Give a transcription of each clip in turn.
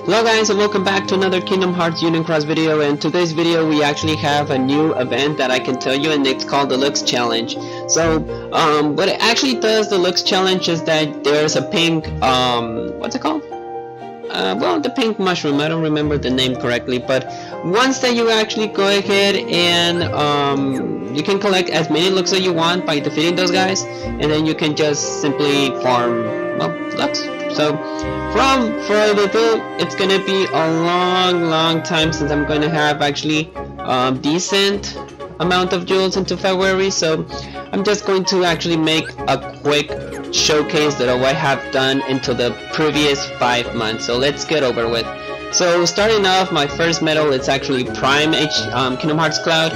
Hello guys, and welcome back to another Kingdom Hearts Union Cross video. And today's video we actually have a new event that I can tell you, and it's called the Lux Challenge. So what it actually does, the Lux Challenge, is that there's a pink what's it called? Well, the pink mushroom, I don't remember the name correctly, but once that you actually go ahead and you can collect as many Lux as you want by defeating those guys, and then you can just simply farm, well, Lux. So from further ado, it's gonna be a long time since I'm gonna have actually decent amount of jewels into February, so I'm just going to actually make a quick showcase that I have done into the previous 5 months. So let's get over with. So starting off, my first medal, it's actually Prime Kingdom Hearts Cloud.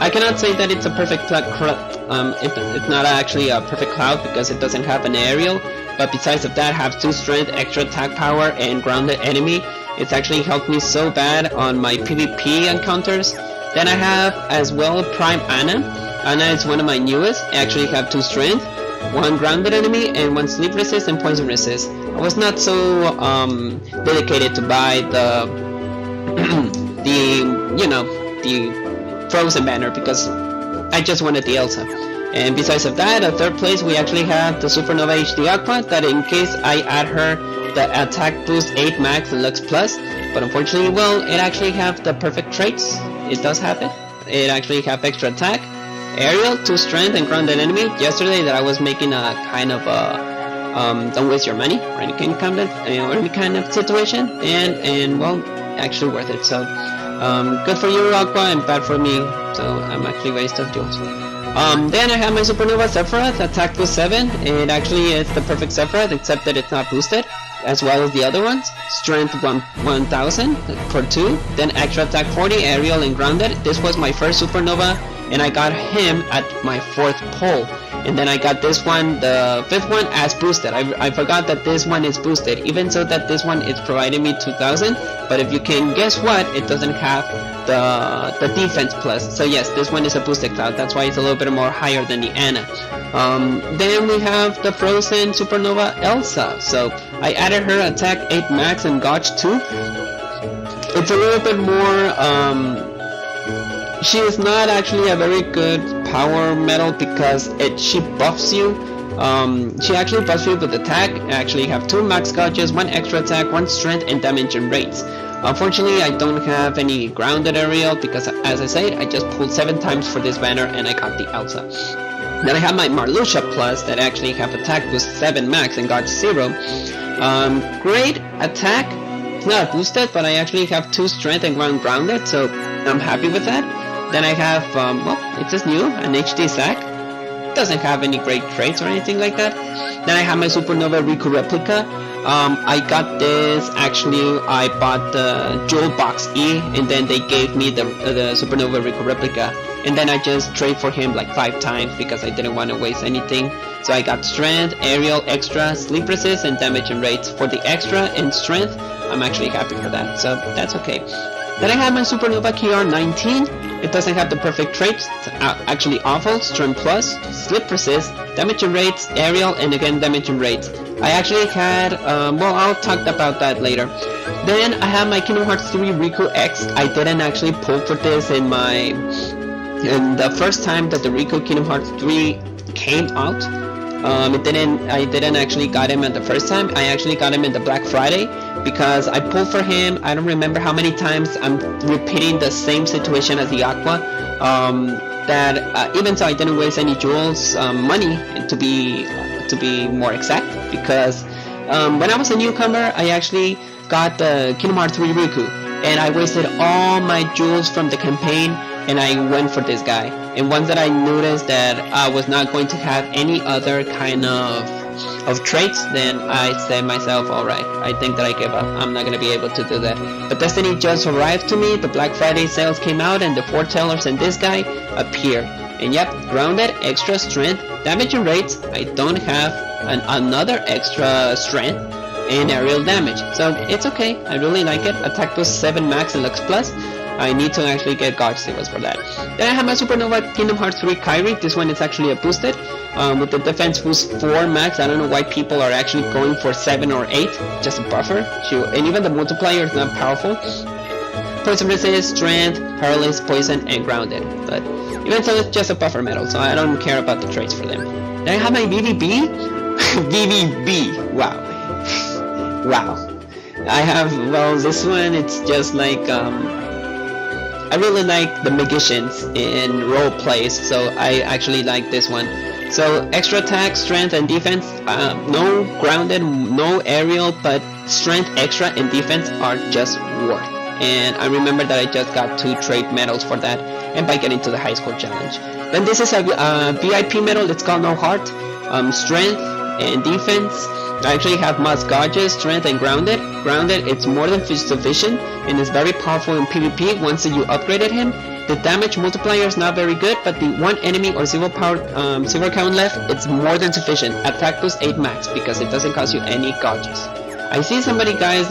I cannot say that it's a perfect it's not actually a perfect cloud because it doesn't have an aerial, but besides of that, have 2 strength, extra attack power, and grounded enemy. It's actually helped me so bad on my PvP encounters. Then I have as well Prime Anna. Anna is one of my newest. I actually have 2 strength, 1 grounded enemy, and 1 sleep resist and poison resist. I was not so dedicated to buy the the frozen banner because I just wanted the Elsa. And besides of that, at 3rd place we actually have the Supernova HD Aqua, that in case I add her the attack boost 8 max and Lux plus, but unfortunately, well, it actually have the perfect traits. It does have it. It actually have extra attack, aerial, 2 strength, and grounded enemy. Yesterday that I was making a kind of a don't waste your money or any kind of situation, and well, actually worth it. So good for you, Aqua, and bad for me, so I'm actually waste of jewels. Then I have my Supernova Sephiroth, attack boost 7. It actually is the perfect Sephiroth, except that it's not boosted, as well as the other ones. Strength 1000 for 2, then extra attack 40, aerial and grounded. This was my first Supernova, and I got him at my 4th pull. And then I got this one, the 5th one, as boosted. I forgot that this one is boosted, even so that this one is providing me 2000, but if you can guess what, it doesn't have the defense plus. So yes, this one is a boosted cloud, that's why it's a little bit more higher than the Anna. Then we have the Frozen Supernova Elsa. So I added her attack 8 max and gauge 2. It's a little bit more she is not actually a very good power medal because she buffs you. She actually buffs you with attack. I actually have 2 max gauges, 1 extra attack, 1 strength, and damage and rates. Unfortunately, I don't have any grounded aerial because, as I said, I just pulled 7 times for this banner and I got the Elsa. Then I have my Marluxia Plus that actually have attack boost 7 max and gauge 0. Great attack. It's not boosted, but I actually have 2 strength and 1 grounded, so I'm happy with that. Then I have, well, it says new, an HD sack. Doesn't have any great traits or anything like that. Then I have my Supernova Riku replica. I got this, actually, I bought the Jewel Box E, and then they gave me the Supernova Riku replica. And then I just trade for him like 5 times because I didn't want to waste anything. So I got strength, aerial, extra, sleep resist, and damage and rates. For the extra and strength, I'm actually happy for that, so that's okay. Then I have my Supernova KR19. It doesn't have the perfect traits, it's actually awful, strength plus, slip resist, damage and rates, aerial, and again damage and rates. I actually had, well, I'll talk about that later. Then I have my Kingdom Hearts 3 Riku X. I didn't actually pull for this in the first time that the Riku Kingdom Hearts 3 came out. I didn't actually got him at the first time. I actually got him in the Black Friday because I pulled for him. I don't remember how many times I'm repeating the same situation as the Aqua. Even so, I didn't waste any jewels, money to be more exact, because when I was a newcomer, I actually got the Kingdom Hearts 3 Riku, and I wasted all my jewels from the campaign, and I went for this guy. And once that I noticed that I was not going to have any other kind of traits, then I said myself, alright, I think that I give up. I'm not going to be able to do that. But Destiny just arrived to me, the Black Friday sales came out, and the foretellers and this guy appeared. And yep, grounded, extra strength, damage and rates. I don't have another extra strength and aerial damage, so it's okay. I really like it. Attack boost 7 max and Lux plus. I need to actually get Gauge Seals for that. Then I have my Supernova Kingdom Hearts 3 Kairi. This one is actually a boosted with the defense boost 4 max. I don't know why people are actually going for 7 or 8, just a buffer. And even the multiplier is not powerful. Poison resist, strength, paralysis, poison, and grounded. But even so, it's just a buffer medal, so I don't care about the traits for them. Then I have my VVB. VVB. Wow. Wow. I have, well, this one, it's just like, I really like the magicians in role plays, so I actually like this one. So extra attack, strength, and defense, no grounded, no aerial, but strength, extra, and defense are just worth. And I remember that I just got 2 trait medals for that, and by getting to the high score challenge. Then this is a VIP medal, it's called No Heart, strength and defense. I actually have Must Gauges, strength, and grounded. Grounded, it's more than sufficient, and is very powerful in PvP once you upgraded him. The damage multiplier is not very good, but the one enemy or silver count left, it's more than sufficient. Attack boost 8 max, because it doesn't cost you any gauges. I see somebody guys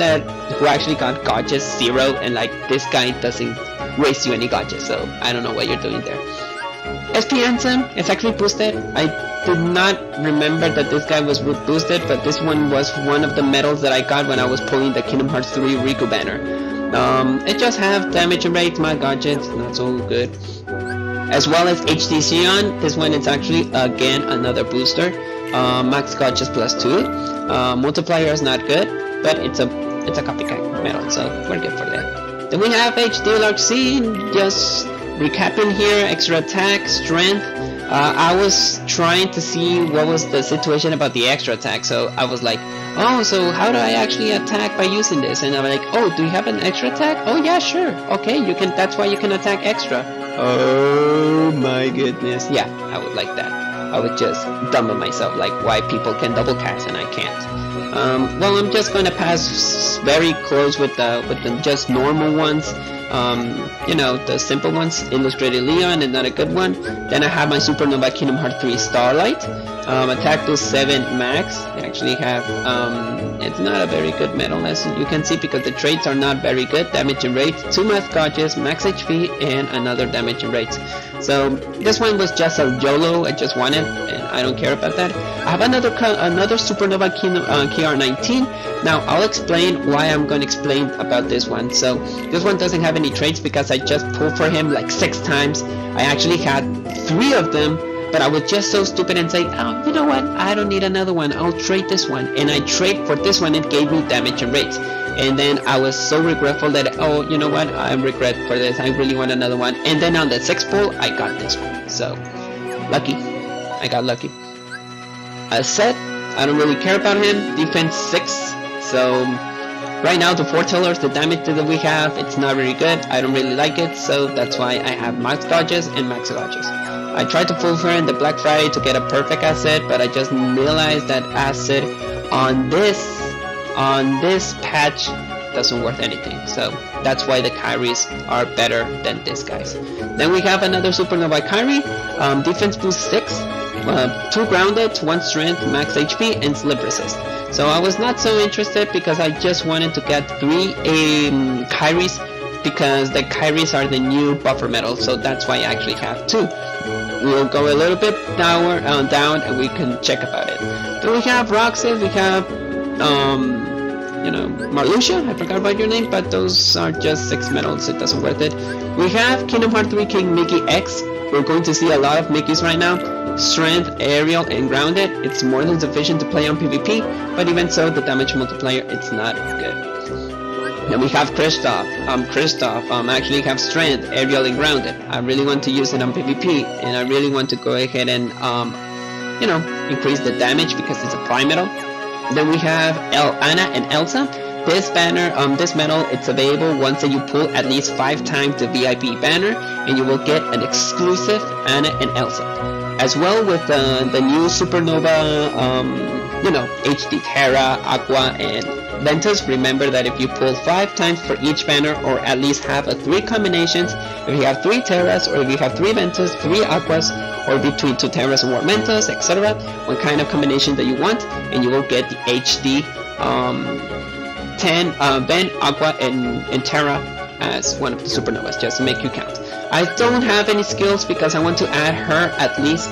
who actually got gauges 0, and like this guy doesn't waste you any gauges, so I don't know what you're doing there. SP Anthem, it's actually boosted. I did not remember that this guy was boosted, but this one was one of the medals that I got when I was pulling the Kingdom Hearts 3 Riku banner. It just have damage and rates, my gadgets, not so good. As well as HD Xion, this one is actually again another booster. Max gadgets +2. Multiplier is not good, but it's a copycat medal, so we're good for that. Then we have HD Large C, just recapping here, extra attack, strength. I was trying to see what was the situation about the extra attack, so I was like, oh, so how do I actually attack by using this? And I'm like, oh, do you have an extra attack? Oh yeah, sure. Okay, you can. That's why you can attack extra. Oh my goodness. Yeah, I would like that. I would just dumb on myself, like why people can double cast and I can't. Well, I'm just gonna pass very close with the just normal ones. You know, the simple ones, Illustrated Leon and not a good one. Then I have my Supernova Kingdom Hearts 3 Starlight. Attack boost 7 max. I actually have, it's not a very good medal as you can see because the traits are not very good. Damage and rates, 2 max gauges, max HP, and another damage and rates. So this one was just a YOLO, I just won it, and I don't care about that. I have another Supernova Kingdom KR19. Now I'll explain why I'm going to explain about this one. So this one doesn't have any traits because I just pulled for him like 6 times. I actually had 3 of them, but I was just so stupid and say, oh, you know what, I don't need another one, I'll trade this one. And I trade for this one, it gave me damage and rates. And then I was so regretful that, oh, you know what, I regret for this, I really want another one. And then on the 6th pull, I got this one. So, lucky. I got lucky. As said, I don't really care about him. Defense 6. So, right now the foretellers, the damage that we have, it's not very good. I don't really like it, so that's why I have max dodges and max dodges. I tried to pull for in the Black Friday to get a perfect asset, but I just realized that asset on this patch doesn't worth anything. So that's why the Kairis are better than these guys. Then we have another Supernova Kairi, defense boost 6, 2 grounded, 1 strength, max HP, and slip resist. So I was not so interested because I just wanted to get 3 Kairis because the Kairis are the new buffer medals, so that's why I actually have 2. We'll go a little bit down and we can check about it. Then we have Roxas, we have you know, Marluxia, I forgot about your name, but those are just 6 medals, it doesn't worth it. We have Kingdom Hearts 3 King Mickey X. We're going to see a lot of Mickeys right now. Strength, aerial, and grounded. It's more than sufficient to play on PvP, but even so, the damage multiplier, it's not good. Then we have Kristoff. Kristoff actually have strength, aerial, and grounded. I really want to use it on PvP, and I really want to go ahead and, you know, increase the damage because it's a prime medal. Then we have Anna and Elsa. This banner, this medal, it's available once that you pull at least 5 times the VIP banner, and you will get an exclusive Anna and Elsa. As well with the new Supernova, you know, HD Terra, Aqua, and Ventus. Remember that if you pull 5 times for each banner, or at least have 3 combinations, if you have 3 Terras, or if you have 3 Ventus, 3 Aquas, or between 2 Terras and 1 Ventus, etc., what kind of combination that you want, and you will get the HD 10 Ven, Aqua, and Terra as one of the supernovas, just to make you count. I don't have any skills because I want to add her at least,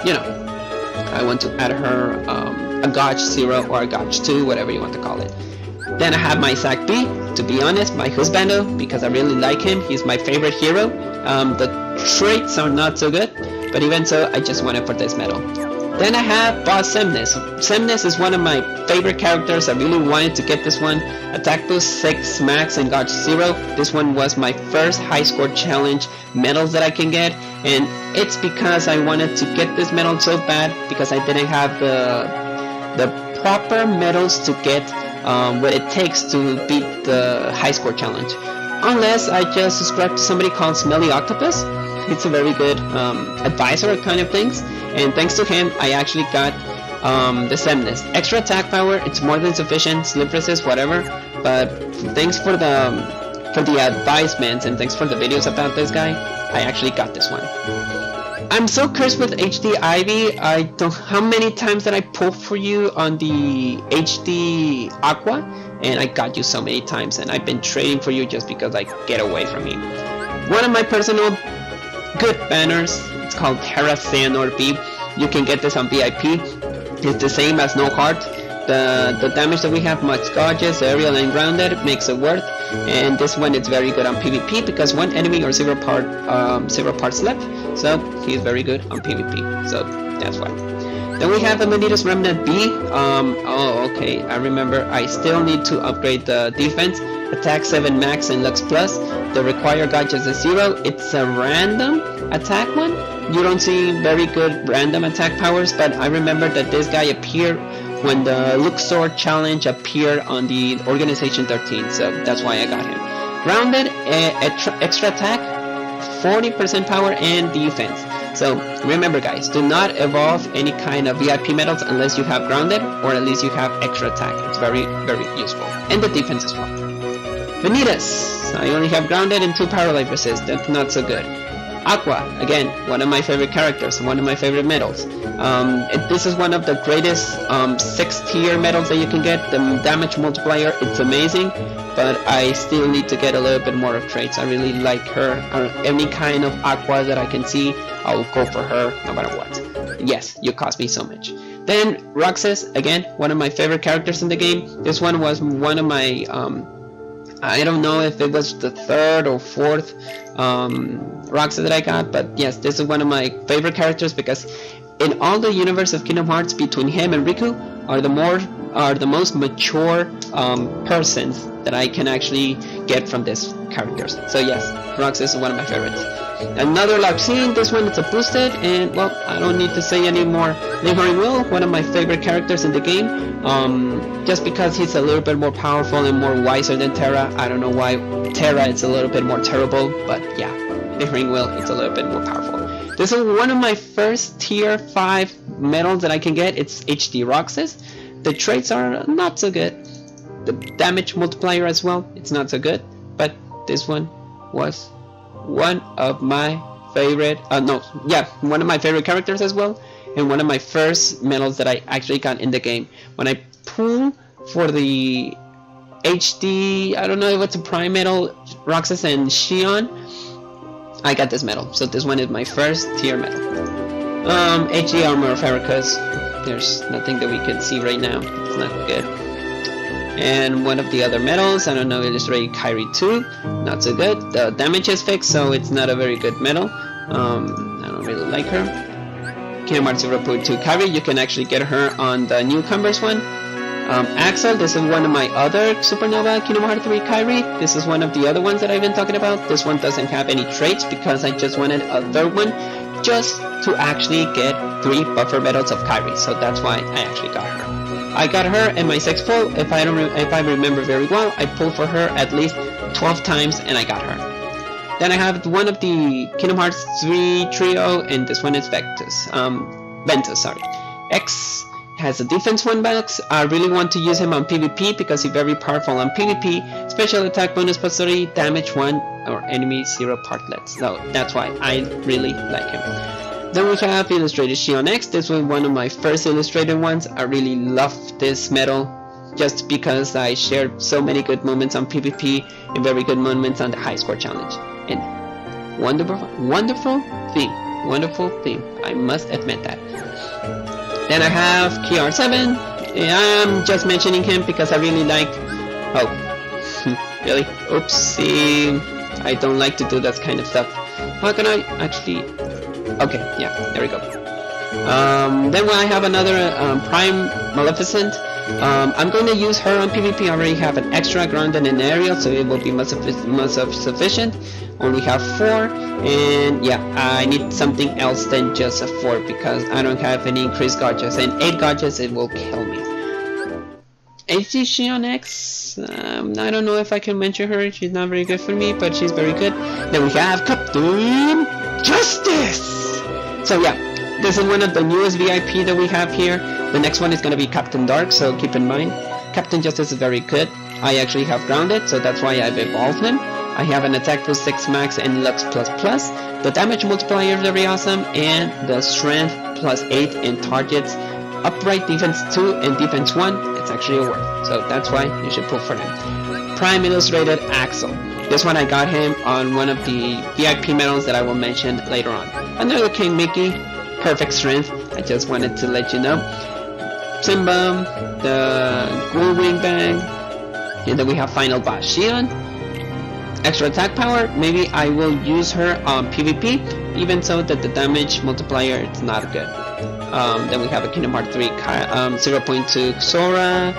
you know, I want to add her a Gotch 0 or a Gotch 2, whatever you want to call it. Then I have my Sac B, to be honest, my husbando, because I really like him. He's my favorite hero. The traits are not so good, but even so, I just went for this medal. Then I have Boss Semnes. Semnes is one of my favorite characters. I really wanted to get this one. Attack boost 6 max and Gotch 0. This one was my first high score challenge medals that I can get, and it's because I wanted to get this medal so bad because I didn't have the proper medals to get what it takes to beat the high score challenge. Unless I just subscribe to somebody called Smelly Octopus. It's a very good advisor kind of things, and thanks to him I actually got the Semnes. Extra attack power, it's more than sufficient, slip resist, whatever, but thanks for the advisements and thanks for the videos about this guy, I actually got this one. I'm so cursed with HD Ivy. I don't, how many times did I pull for you on the HD Aqua, and I got you so many times, and I've been trading for you just because I get away from me. One of my personal good banners, it's called Terra-Xehanort B. You can get this on VIP. It's the same as No Heart. The damage that we have, much gorgeous, aerial and grounded, makes it worth. And this one is very good on PvP because one enemy or 0 parts left. So he's very good on PvP. So that's why. Then we have Amanitas Remnant B. Oh, okay. I remember. I still need to upgrade the defense. Attack 7 max and Lux plus. The required gotcha is 0. It's a random attack one. You don't see very good random attack powers, but I remember that this guy appeared when the Luxor challenge appeared on the Organization 13, so that's why I got him. Grounded, extra attack, 40% power and defense. So remember guys, do not evolve any kind of VIP medals unless you have grounded or at least you have extra attack. It's very, very useful. And the defense as well. Vanitas, I only have grounded and 2 power life resist. That's not so good. Aqua, again, one of my favorite characters, one of my favorite medals. This is one of the greatest 6th tier medals that you can get. The damage multiplier, it's amazing, but I still need to get a little bit more of traits. I really like her. Any kind of Aqua that I can see, I'll go for her no matter what. Yes, you cost me so much. Then Roxas, again, one of my favorite characters in the game. This one was one of my I don't know if it was the 3rd or 4th Roxas that I got, but yes, this is one of my favorite characters because in all the universe of Kingdom Hearts, between him and Riku are the most mature persons that I can actually get from these characters. So yes, Roxas is one of my favorites. Another Larxene, this one is a boosted, and well, I don't need to say anymore. Lingering Will, one of my favorite characters in the game, just because he's a little bit more powerful and more wiser than Terra. I don't know why Terra is a little bit more terrible, but yeah, Lingering Will, it's a little bit more powerful. This is one of my first tier 5 medals that I can get. It's HD Roxas. The traits are not so good. The damage multiplier as well, it's not so good, but this one was one of my favorite one of my favorite characters as well, and one of my first medals that I actually got in the game. When I pulled for the HD, I don't know if it's a prime medal, Roxas and Xion, I got this medal. So this one is my first tier medal. HD Armor of Heracus, there's nothing that we can see right now, it's not good. And one of the other medals, I don't know, Illustrated Kyrie 2, not so good. The damage is fixed, so it's not a very good medal. I don't really like her. Kingdom Hearts 0.2 Kyrie, you can actually get her on the newcomers one. Axel, this is one of my other Supernova Kingdom Hearts 3 Kyrie. This is one of the other ones that I've been talking about. This one doesn't have any traits because I just wanted a 3rd one just to actually get 3 buffer medals of Kyrie. So that's why I actually got her. I got her in my 6th pull. If I remember very well, I pulled for her at least 12 times and I got her. Then I have one of the Kingdom Hearts 3 trio, and this one is Ventus. X has a defense 1 box. I really want to use him on PvP because he's very powerful on PvP. Special attack bonus plus 3, damage 1, or enemy 0 partlets. So that's why I really like him. Then we have Illustrated Xion X. This was one of my first illustrated ones. I really love this medal. just because I shared so many good moments on PvP and very good moments on the high score challenge. And wonderful theme, I must admit that. Then I have KR7. I'm just mentioning him because I really like... Oh, really? Oopsie. I don't like to do that kind of stuff. How can I actually... Okay, yeah, there we go. Then I have another Prime Maleficent. I'm going to use her on PvP. I already have an extra ground and an aerial, so it will be much sufficient. Only have 4, and yeah, I need something else than just a 4 because I don't have any increased gadgets, and 8 gadgets it will kill me. Terra-Xehanort X, I don't know if I can mention her. She's not very good for me, but she's very good. Then we have Captain Justice. So yeah, this is one of the newest VIP that we have here. The next one is going to be Captain Dark, so keep in mind. Captain Justice is very good. I actually have grounded, so that's why I've evolved him. I have an attack plus 6 max and lux plus plus. The damage multiplier is very awesome, and the strength plus 8 in targets. Upright defense 2 and defense 1, it's actually a worth. So that's why you should pull for him. Prime Illustrated Axel. This one I got him on one of the VIP medals that I will mention later on. Another King Mickey, perfect strength. I just wanted to let you know. Simba, the Ghoul Ring Bang, and then we have Final Boss Shion. Extra attack power, maybe I will use her on PvP, even so that the damage multiplier is not good. Then we have a Kingdom Hearts 3 0.2 Sora,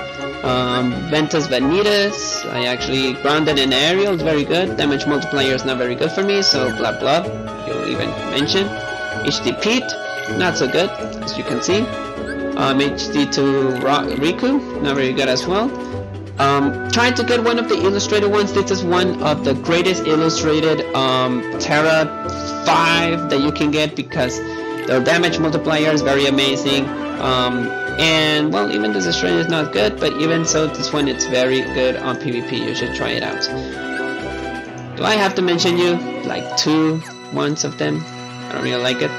Ventus Vanitas. I actually grounded an aerial, it's very good. Damage multiplier is not very good for me, so blah blah, you'll even mention. HD Pete, not so good, as you can see. HD2 Riku, not very good as well. Trying to get one of the illustrated ones. This is one of the greatest illustrated Terra 5 that you can get because the damage multiplier is very amazing. And well, even this illustrated is not good, but even so, this one is very good on PvP. You should try it out. Do I have to mention you like 2 ones of them? I don't really like it.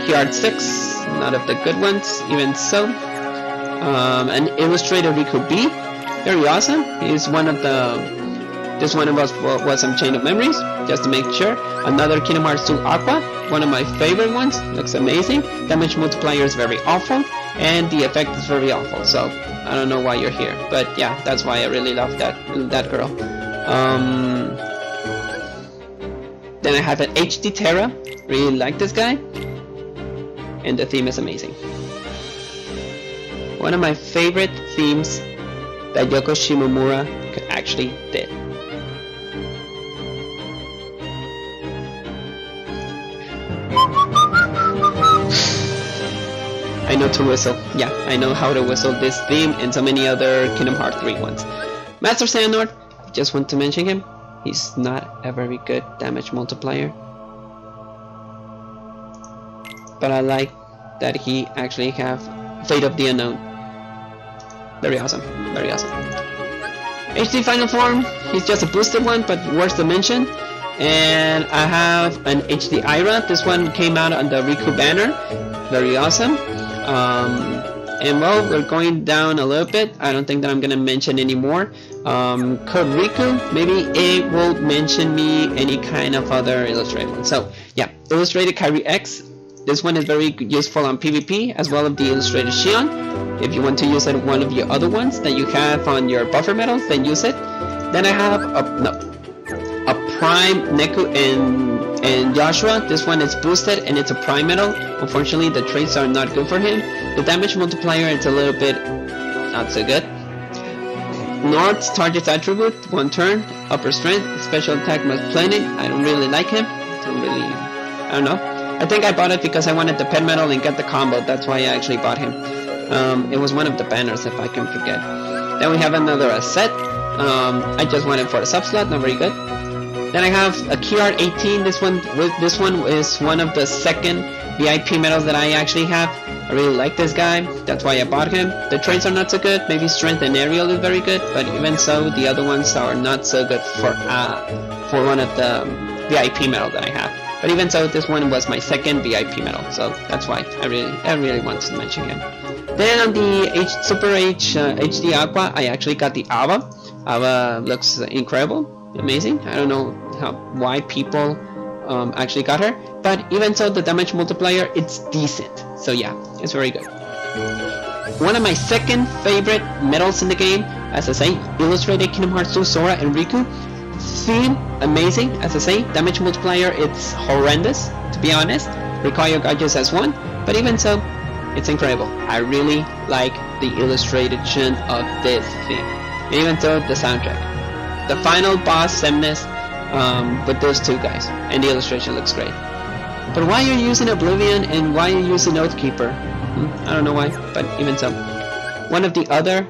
KR6, not of the good ones. Even so, an illustrated Riku B. Very awesome. He's one of the... This one was some Chain of Memories, just to make sure. Another Kingdom Hearts 2 Aqua, one of my favorite ones. Looks amazing. Damage multiplier is very awful, and the effect is very awful. So I don't know why you're here, but yeah, that's why I really love that girl. Then I have an HD Terra. Really like this guy, and the theme is amazing. One of my favorite themes that Yoko Shimomura could actually did. I know to whistle. Yeah, I know how to whistle this theme and so many other Kingdom Hearts 3 ones. Master Xehanort, just want to mention him. He's not a very good damage multiplier, but I like that he actually have Fate of the Unknown. Very awesome, very awesome. HD Final Form, he's just a boosted one, but worth to mention. And I have an HD Ira. This one came out on the Riku banner. Very awesome. And well, we're going down a little bit. I don't think that I'm gonna mention anymore. Code Riku, maybe it will mention me any kind of other illustrated one. So yeah, Illustrated Kyrie X. This one is very useful on PvP, as well as the Illustrated Shion. If you want to use it one of your other ones that you have on your buffer medals, then use it. Then I have a Prime Neku and Joshua. This one is boosted and it's a Prime medal. Unfortunately, the traits are not good for him. The damage multiplier is a little bit not so good. North's target's attribute, 1 turn, upper strength, special attack must planet. I don't really like him. I don't know. I think I bought it because I wanted the pet medal and get the combo. That's why I actually bought him. It was one of the banners, if I can forget. Then we have another set. I just wanted for a sub slot, not very good. Then I have a KR18. This one is one of the second VIP medals that I actually have. I really like this guy. That's why I bought him. The traits are not so good. Maybe strength and aerial is very good, but even so, the other ones are not so good for one of the VIP medals that I have. But even so, this one was my second VIP medal, so that's why I really wanted to mention him. Then on the HD Aqua, I actually got the Ava. Ava looks incredible, amazing. I don't know why people actually got her, but even so, the damage multiplier, it's decent. So yeah, it's very good. One of my second favorite medals in the game, as I say, illustrated Kingdom Hearts 2 Sora and Riku. Theme, amazing, as I say. Damage multiplier, it's horrendous, to be honest. Require gadgets as one, but even so, it's incredible. I really like the illustration of this theme. And even so, the soundtrack. The final boss, Semnes, with those two guys, and the illustration looks great. But why are you using Oblivion and why are you using Oathkeeper? I don't know why, but even so. One of the other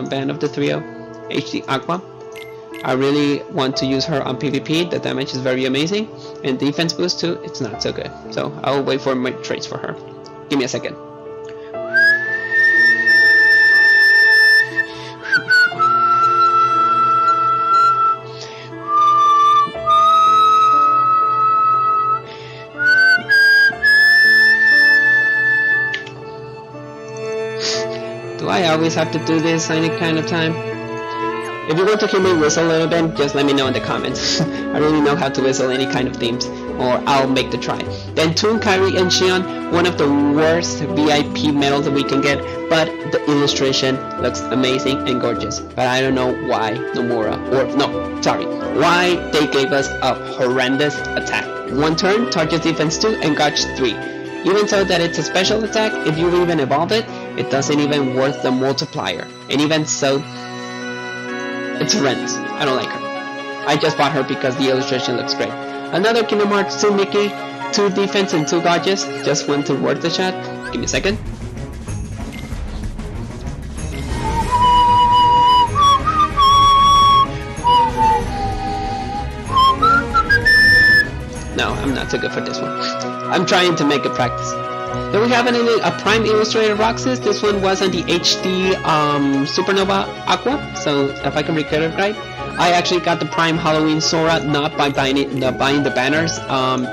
band of the trio, HD Aqua. I really want to use her on PvP. The damage is very amazing, and defense boost too, it's not so good. So I'll wait for my traits for her. Give me a second. Do I always have to do this any kind of time? If you want to hear me whistle a little bit, just let me know in the comments. I really know how to whistle any kind of themes, or I'll make the try. Then Toon, Kairi, and Xion, one of the worst VIP medals that we can get, but the illustration looks amazing and gorgeous. But I don't know why why they gave us a horrendous attack. One turn, target defense 2, and gauge 3. Even so that it's a special attack, if you even evolve it, it doesn't even worth the multiplier. And even so, it's horrendous. I don't like her. I just bought her because the illustration looks great. Another Kingdom Hearts 2 Mickey, 2 defense and 2 gauges. Just went to worth the shot. Give me a second. No, I'm not so good for this one. I'm trying to make it practice. Then we have a Prime Illustrated Roxas. This one was on the HD Supernova Aqua. So if I can recall it right, I actually got the Prime Halloween Sora not by buying the banners.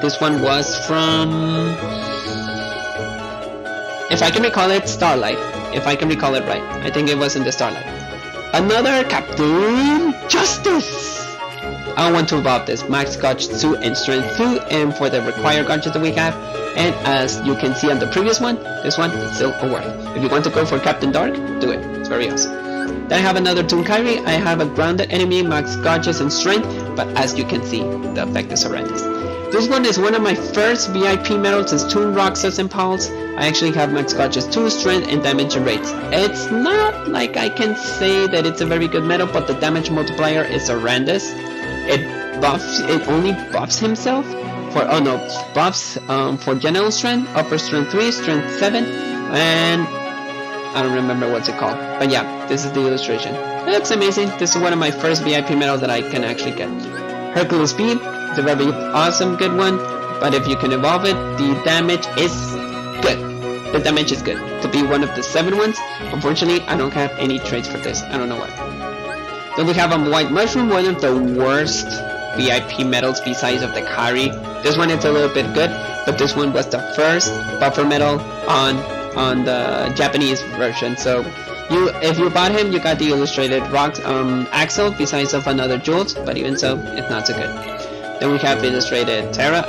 This one was from, if I can recall it, Starlight. If I can recall it right, I think it was in the Starlight. Another Captain Justice. I want to evolve this Max Gauge 2 and Strength 2, and for the required gadgets that we have. And as you can see on the previous one, this one is still a worth. If you want to go for Captain Dark, do it. It's very awesome. Then I have another Toon Kairi. I have a grounded enemy, Max Gauges and Strength, but as you can see, the effect is horrendous. This one is one of my first VIP medals since Toon Roxas and Pulse. I actually have Max Gauges 2, Strength, and damage and rates. It's not like I can say that it's a very good medal, but the damage multiplier is horrendous. It only buffs himself for buffs for general strength, upper strength 3, strength 7, and I don't remember what's it called. But yeah, this is the illustration. It looks amazing. This is one of my first VIP medals that I can actually get. Hercules Speed, it's a very awesome, good one. But if you can evolve it, the damage is good. The damage is good. To be one of the 7 ones, unfortunately, I don't have any traits for this. I don't know why. Then we have a White Mushroom, one of the worst VIP medals besides of the Kairi. This one is a little bit good, but this one was the first buffer medal on the Japanese version. So if you bought him, you got the illustrated rocks Axel besides of another Jules, but even so, it's not so good. Then we have illustrated Terra.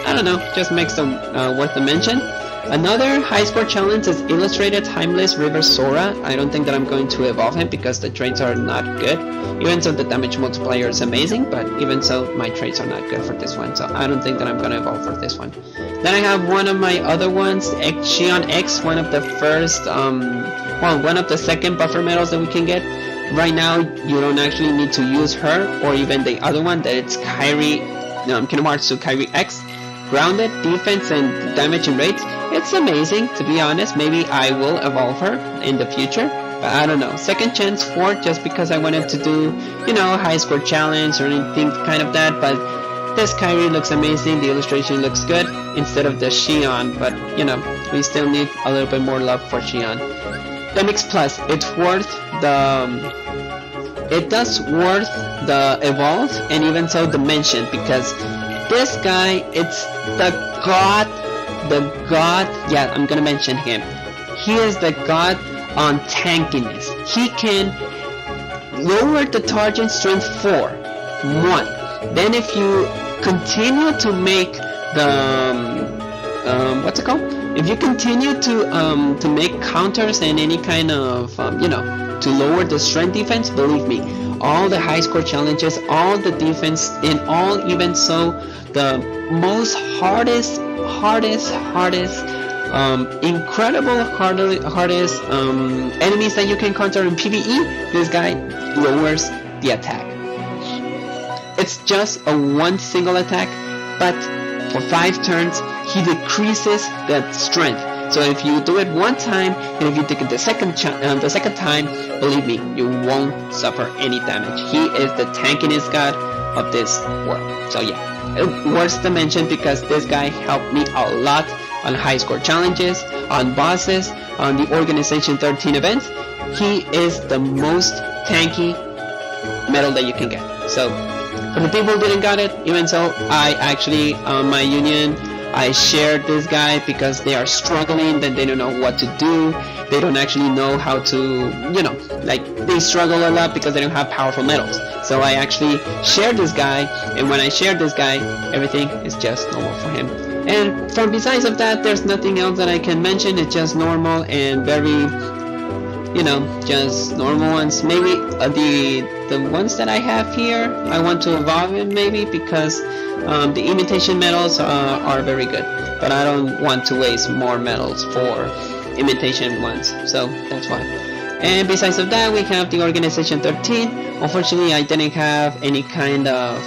I don't know, just makes them worth the mention. Another high score challenge is illustrated Timeless River Sora. I don't think that I'm going to evolve him because the traits are not good. Even so, the damage multiplier is amazing, but even so, my traits are not good for this one. So I don't think that I'm going to evolve for this one. Then I have one of my other ones, Xion X, one of the first, one of the second buffer medals that we can get. Right now, you don't actually need to use her or even the other one, that it's Kairi, Kingdom Hearts 2 Kairi X. Grounded, defense, and damage and rates. It's amazing, to be honest. Maybe I will evolve her in the future, but I don't know. Second chance 4, just because I wanted to do, high score challenge or anything kind of that. But this Kairi looks amazing. The illustration looks good instead of the Xion, but we still need a little bit more love for Xion. The Mix Plus, it's worth the. It does worth the evolve, and even so the mention, because this guy, it's the god the god. Yeah, I'm gonna mention him. He is the god on tankiness. He can lower the target strength 4, 1. Then if you continue to make the what's it called? If you continue to make counters and any kind of to lower the strength defense, believe me, all the high score challenges, all the defense in all, even so the most hardest incredible hardest enemies that you can counter in PvE, this guy lowers the attack. It's just a one single attack, but for 5 turns he decreases the strength. So if you do it one time, and if you do it the second time, believe me, you won't suffer any damage. He is the tankiness god of this world. So yeah, it worth to mention because this guy helped me a lot on high score challenges, on bosses, on the Organization 13 events. He is the most tanky medal that you can get. So for the people who didn't got it, even so, I actually my union, I shared this guy because they are struggling, that they don't know what to do. They don't actually know how to, like they struggle a lot because they don't have powerful medals. So I actually shared this guy, and when I shared this guy, everything is just normal for him. And from besides of that, there's nothing else that I can mention. It's just normal and very, just normal ones. Maybe the ones that I have here, I want to evolve in maybe because the imitation medals are very good, but I don't want to waste more medals for imitation ones, so that's why. And besides of that, we have the Organization 13. Unfortunately, I didn't have any kind of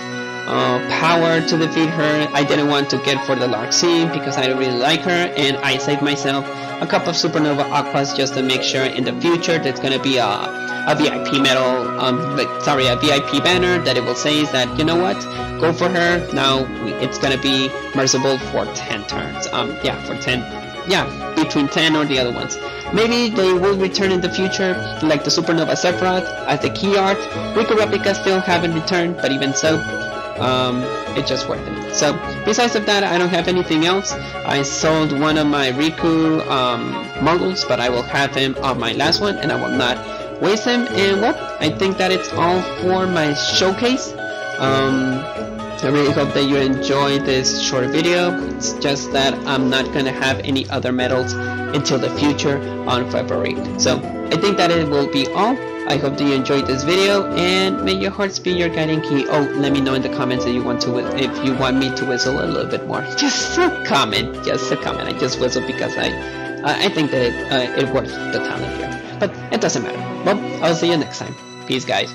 power to defeat her. I didn't want to get for the Lark Scene because I really like her, and I saved myself a couple of Supernova Aquas just to make sure in the future there's gonna be a VIP medal, a VIP banner that it will say that, you know what, go for her. Now it's gonna be merciful for 10 turns. For 10. Yeah, between 10 or the other ones. Maybe they will return in the future, like the Supernova Sephiroth as the key art. Riku Replica still haven't returned, but even so, it's just worth it. So besides of that, I don't have anything else. I sold one of my Riku Mongols, but I will have him on my last one, and I will not waste him. And well, I think that it's all for my showcase. I really hope that you enjoyed this short video. It's just that I'm not gonna have any other medals until the future on February. So I think that it will be all. I hope that you enjoyed this video, and may your hearts be your guiding key. Oh, let me know in the comments that you want to, if you want me to whistle a little bit more. Just a comment. I just whistle because I think that it worth the talent here. But it doesn't matter. Well, I'll see you next time. Peace, guys.